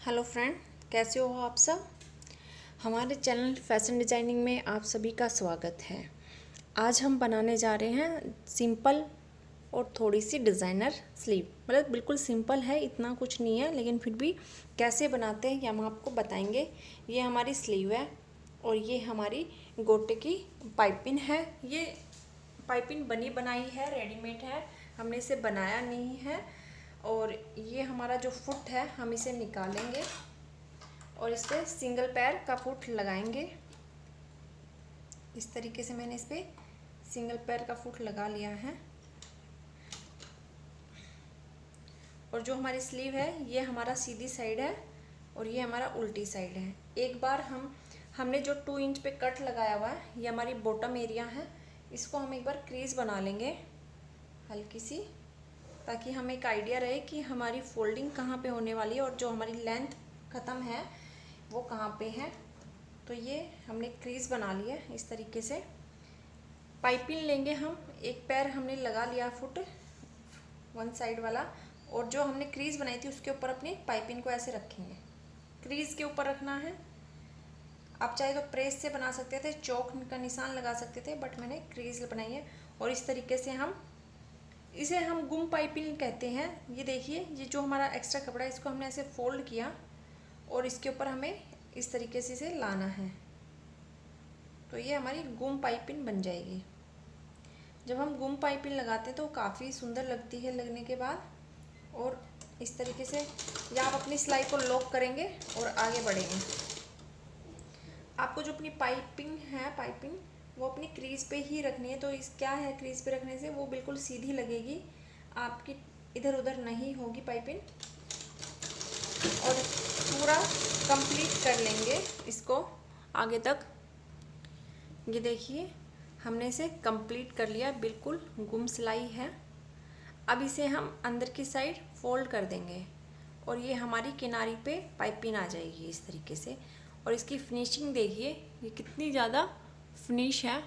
Hello friend, कैसे हो आप सब। हमारे चैनल फैशन डिज़ाइनिंग में आप सभी का स्वागत है। आज हम बनाने जा रहे हैं सिंपल और थोड़ी सी डिज़ाइनर स्लीव। मतलब बिल्कुल सिंपल है, इतना कुछ नहीं है, लेकिन फिर भी कैसे बनाते हैं ये हम आपको बताएंगे। ये हमारी स्लीव है और ये हमारी गोटे की पाइपिंग है। ये पाइपिंग बनी बनाई है, रेडीमेड है, हमने इसे बनाया नहीं है। और ये हमारा जो फुट है हम इसे निकालेंगे और इस पर सिंगल पैर का फुट लगाएंगे। इस तरीके से मैंने इस पर सिंगल पैर का फुट लगा लिया है। और जो हमारी स्लीव है ये हमारा सीधी साइड है और ये हमारा उल्टी साइड है। एक बार हमने जो 2 इंच पे कट लगाया हुआ है, ये हमारी बॉटम एरिया है, इसको हम एक बार क्रीज बना लेंगे हल्की सी, ताकि हमें एक आइडिया रहे कि हमारी फोल्डिंग कहाँ पे होने वाली है और जो हमारी लेंथ ख़त्म है वो कहाँ पे है। तो ये हमने क्रीज बना लिया है। इस तरीके से पाइपिंग लेंगे हम, एक पैर हमने लगा लिया फुट वन साइड वाला, और जो हमने क्रीज बनाई थी उसके ऊपर अपनी पाइपिंग को ऐसे रखेंगे। क्रीज के ऊपर रखना है। आप चाहे तो प्रेस से बना सकते थे, चौक का निशान लगा सकते थे, बट मैंने क्रीज बनाई है। और इस तरीके से इसे हम गुम पाइपिंग कहते हैं। ये देखिए, ये जो हमारा एक्स्ट्रा कपड़ा है इसको हमने ऐसे फोल्ड किया और इसके ऊपर हमें इस तरीके से इसे लाना है, तो ये हमारी गुम पाइपिंग बन जाएगी। जब हम गुम पाइपिंग लगाते हैं तो काफ़ी सुंदर लगती है लगने के बाद। और इस तरीके से या आप अपनी सिलाई को लॉक करेंगे और आगे बढ़ेंगे। आपको जो अपनी पाइपिंग वो अपनी क्रीज पे ही रखनी है। तो इस क्या है, क्रीज पे रखने से वो बिल्कुल सीधी लगेगी, आपकी इधर उधर नहीं होगी पाइपिंग। और पूरा कंप्लीट कर लेंगे इसको आगे तक। ये देखिए, हमने इसे कंप्लीट कर लिया, बिल्कुल गुम सिलाई है। अब इसे हम अंदर की साइड फोल्ड कर देंगे और ये हमारी किनारी पे पाइपिंग आ जाएगी इस तरीके से। और इसकी फिनिशिंग देखिए, ये कितनी ज़्यादा फिनिश है।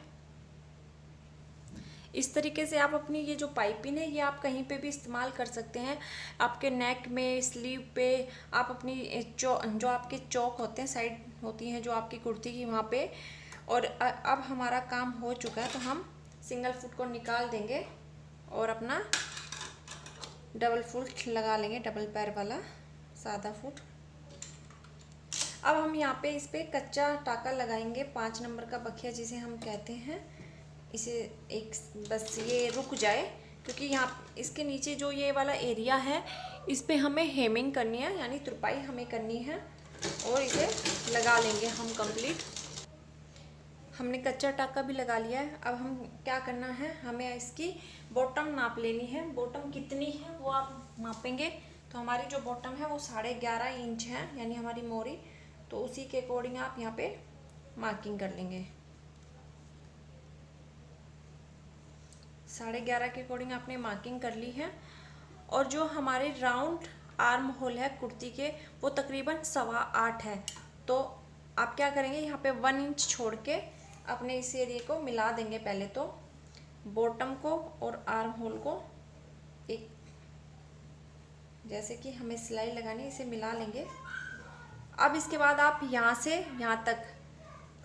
इस तरीके से आप अपनी ये जो पाइपिंग है ये आप कहीं पे भी इस्तेमाल कर सकते हैं। आपके नेक में, स्लीव पे, आप अपनी जो आपके चौक होते हैं, साइड होती हैं जो आपकी कुर्ती की, वहाँ पे। और अब हमारा काम हो चुका है तो हम सिंगल फुट को निकाल देंगे और अपना डबल फुट लगा लेंगे, डबल पैर वाला सादा फुट। अब हम यहाँ पे इस पे कच्चा टाका लगाएंगे, 5 नंबर का बखिया जिसे हम कहते हैं। इसे एक बस ये रुक जाए, क्योंकि यहाँ इसके नीचे जो ये वाला एरिया है इस पे हमें हेमिंग करनी है, यानी तुरपाई हमें करनी है। और इसे लगा लेंगे हम कंप्लीट। हमने कच्चा टाका भी लगा लिया है। अब हम क्या करना है, हमें इसकी बॉटम नाप लेनी है। बॉटम कितनी है वो आप मापेंगे। तो हमारी जो बॉटम है वो 11.5 इंच है, यानी हमारी मोरी। तो उसी के अकॉर्डिंग आप यहाँ पे मार्किंग कर लेंगे। 11.5 के अकॉर्डिंग आपने मार्किंग कर ली है। और जो हमारे राउंड आर्म होल है कुर्ती के, वो तकरीबन 8.25 है। तो आप क्या करेंगे, यहाँ पे 1 इंच छोड़ के अपने इस एरिया को मिला देंगे। पहले तो बॉटम को और आर्म होल को एक, जैसे कि हमें सिलाई लगानी, इसे मिला लेंगे। अब इसके बाद आप यहाँ से यहाँ तक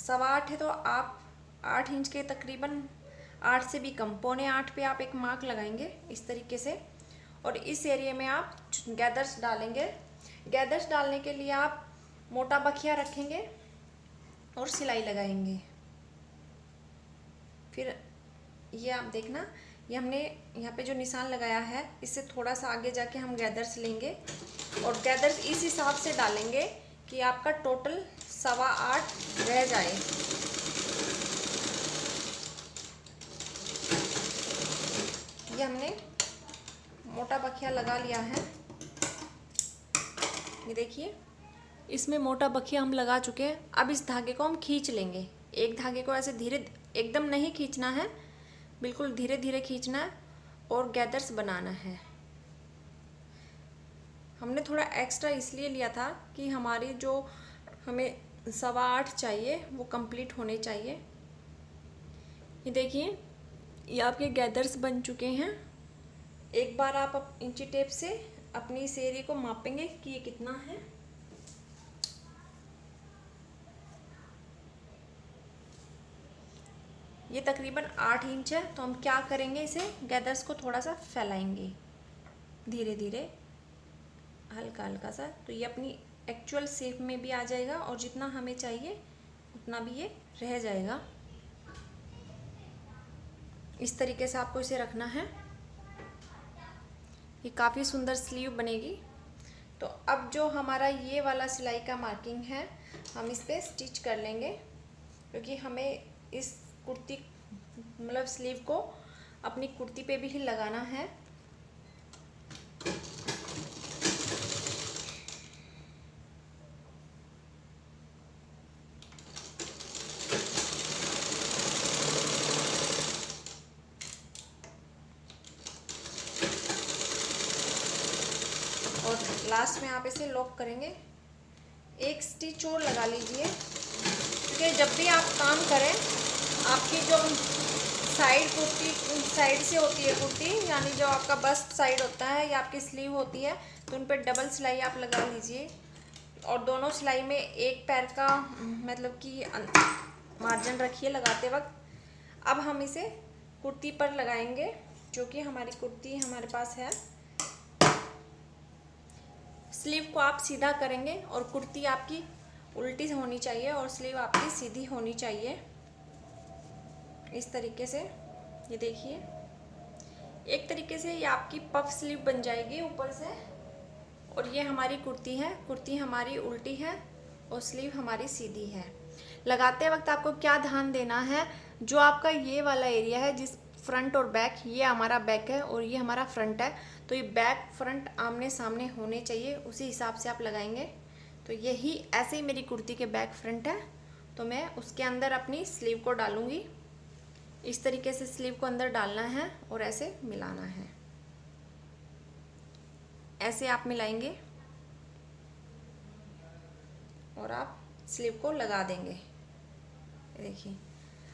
8.25 है, तो आप 8 इंच के तकरीबन 8 से भी कम, 7.25 पे आप एक मार्क लगाएंगे इस तरीके से। और इस एरिया में आप गैदर्स डालेंगे। गैदर्स डालने के लिए आप मोटा बखिया रखेंगे और सिलाई लगाएंगे। फिर ये आप देखना, ये हमने यहाँ पे जो निशान लगाया है इससे थोड़ा सा आगे जाके हम गैदर्स लेंगे और गैदर्स इस हिसाब से डालेंगे कि आपका टोटल 8.25 रह जाए। ये हमने मोटा बखिया लगा लिया है। ये देखिए, इसमें मोटा बखिया हम लगा चुके हैं। अब इस धागे को हम खींच लेंगे। एक धागे को ऐसे धीरे, एकदम नहीं खींचना है, बिल्कुल धीरे धीरे खींचना है और गैदर्स बनाना है। हमने थोड़ा एक्स्ट्रा इसलिए लिया था कि हमारी जो हमें 8.25 चाहिए वो कंप्लीट होने चाहिए। ये देखिए, ये आपके गैदर्स बन चुके हैं। एक बार आप इंची टेप से अपनी इस एरिया को मापेंगे कि ये कितना है। ये तकरीबन 8 इंच है। तो हम क्या करेंगे, इसे गैदर्स को थोड़ा सा फैलाएंगे धीरे धीरे, हल्का हल्का सा, तो ये अपनी एक्चुअल शेप में भी आ जाएगा और जितना हमें चाहिए उतना भी ये रह जाएगा। इस तरीके से आपको इसे रखना है। ये काफ़ी सुंदर स्लीव बनेगी। तो अब जो हमारा ये वाला सिलाई का मार्किंग है हम इस पर स्टिच कर लेंगे, क्योंकि हमें इस कुर्ती मतलब स्लीव को अपनी कुर्ती पे भी लगाना है। और लास्ट में आप इसे लॉक करेंगे। एक स्टिच और लगा लीजिए, क्योंकि जब भी आप काम करें आपकी जो साइड कुर्ती साइड से होती है कुर्ती, यानी जो आपका बस्ट साइड होता है या आपकी स्लीव होती है, तो उन पर डबल सिलाई आप लगा लीजिए। और दोनों सिलाई में एक पैर का मतलब कि मार्जिन रखिए लगाते वक्त। अब हम इसे कुर्ती पर लगाएंगे, जो कि हमारी कुर्ती हमारे पास है। स्लीव को आप सीधा करेंगे और कुर्ती आपकी उल्टी होनी चाहिए और स्लीव आपकी सीधी होनी चाहिए। इस तरीके से ये देखिए, एक तरीके से ये आपकी पफ स्लीव बन जाएगी ऊपर से। और ये हमारी कुर्ती है, कुर्ती हमारी उल्टी है और स्लीव हमारी सीधी है। लगाते वक्त आपको क्या ध्यान देना है, जो आपका ये वाला एरिया है जिस फ्रंट और बैक, ये हमारा बैक है और ये हमारा फ्रंट है, तो ये बैक फ्रंट आमने सामने होने चाहिए, उसी हिसाब से आप लगाएंगे। तो यही ऐसे ही मेरी कुर्ती के बैक फ्रंट है, तो मैं उसके अंदर अपनी स्लीव को डालूंगी। इस तरीके से स्लीव को अंदर डालना है और ऐसे मिलाना है। ऐसे आप मिलाएंगे और आप स्लीव को लगा देंगे। देखिए,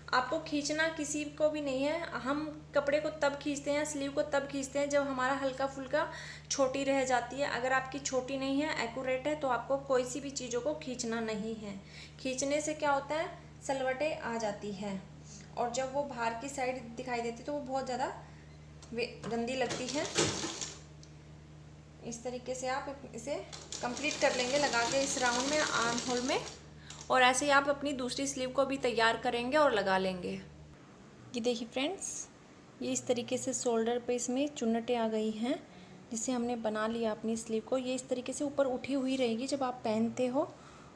आपको खींचना किसी को भी नहीं है। हम कपड़े को तब खींचते हैं, स्लीव को तब खींचते हैं जब हमारा हल्का फुल्का छोटी रह जाती है। अगर आपकी छोटी नहीं है, एक्यूरेट है, तो आपको कोई सी भी चीज़ों को खींचना नहीं है। खींचने से क्या होता है, सलवटें आ जाती हैं और जब वो बाहर की साइड दिखाई देती तो वो बहुत ज़्यादा गंदी लगती है। इस तरीके से आप इसे कंप्लीट कर लेंगे लगा के इस राउंड में, आर्म होल में। और ऐसे ही आप अपनी दूसरी स्लीव को भी तैयार करेंगे और लगा लेंगे। ये देखिए फ्रेंड्स, ये इस तरीके से शोल्डर पे इसमें चुन्नटें आ गई हैं, जिसे हमने बना लिया अपनी स्लीव को। ये इस तरीके से ऊपर उठी हुई रहेगी जब आप पहनते हो।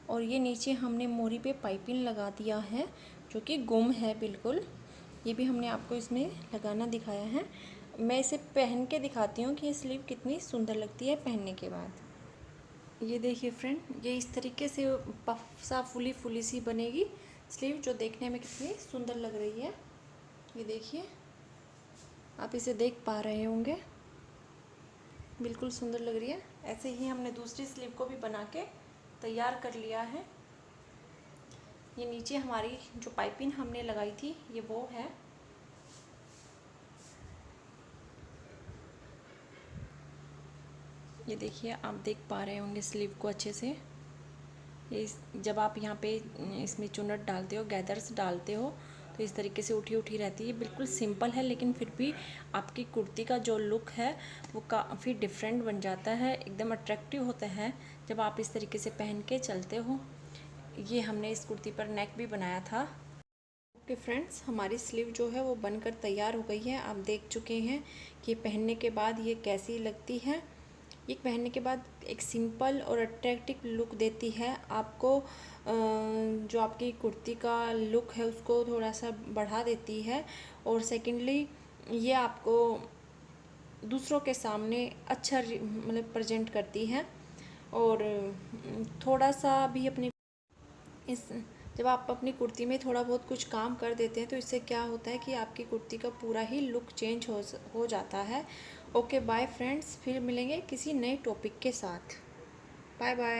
और ये नीचे हमने मोरी पे पाइपिंग लगा दिया है, जो कि गुम है बिल्कुल। ये भी हमने आपको इसमें लगाना दिखाया है। मैं इसे पहन के दिखाती हूँ कि ये स्लीव कितनी सुंदर लगती है पहनने के बाद। ये देखिए फ्रेंड, ये इस तरीके से पफ सा फुली फुली सी बनेगी स्लीव, जो देखने में कितनी सुंदर लग रही है। ये देखिए, आप इसे देख पा रहे होंगे, बिल्कुल सुंदर लग रही है। ऐसे ही हमने दूसरी स्लीव को भी बना के तैयार कर लिया है। ये नीचे हमारी जो पाइपिंग हमने लगाई थी ये वो है। ये देखिए, आप देख पा रहे होंगे स्लीव को अच्छे से। ये जब आप यहाँ पे इसमें चुन्नट डालते हो, गैदर्स डालते हो, तो इस तरीके से उठी उठी रहती है। बिल्कुल सिंपल है, लेकिन फिर भी आपकी कुर्ती का जो लुक है वो काफ़ी डिफरेंट बन जाता है, एकदम अट्रैक्टिव होता है जब आप इस तरीके से पहन के चलते हो। ये हमने इस कुर्ती पर नेक भी बनाया था। ओके फ्रेंड्स, हमारी स्लीव जो है वो बनकर तैयार हो गई है। आप देख चुके हैं कि पहनने के बाद ये कैसी लगती है। ये पहनने के बाद एक सिंपल और अट्रैक्टिव लुक देती है आपको। जो आपकी कुर्ती का लुक है उसको थोड़ा सा बढ़ा देती है। और सेकेंडली ये आपको दूसरों के सामने अच्छा मतलब प्रेजेंट करती है। और थोड़ा सा भी अपनी जब आप अपनी कुर्ती में थोड़ा बहुत कुछ काम कर देते हैं तो इससे क्या होता है कि आपकी कुर्ती का पूरा ही लुक चेंज हो जाता है। ओके बाय फ्रेंड्स, फिर मिलेंगे किसी नए टॉपिक के साथ। Bye bye.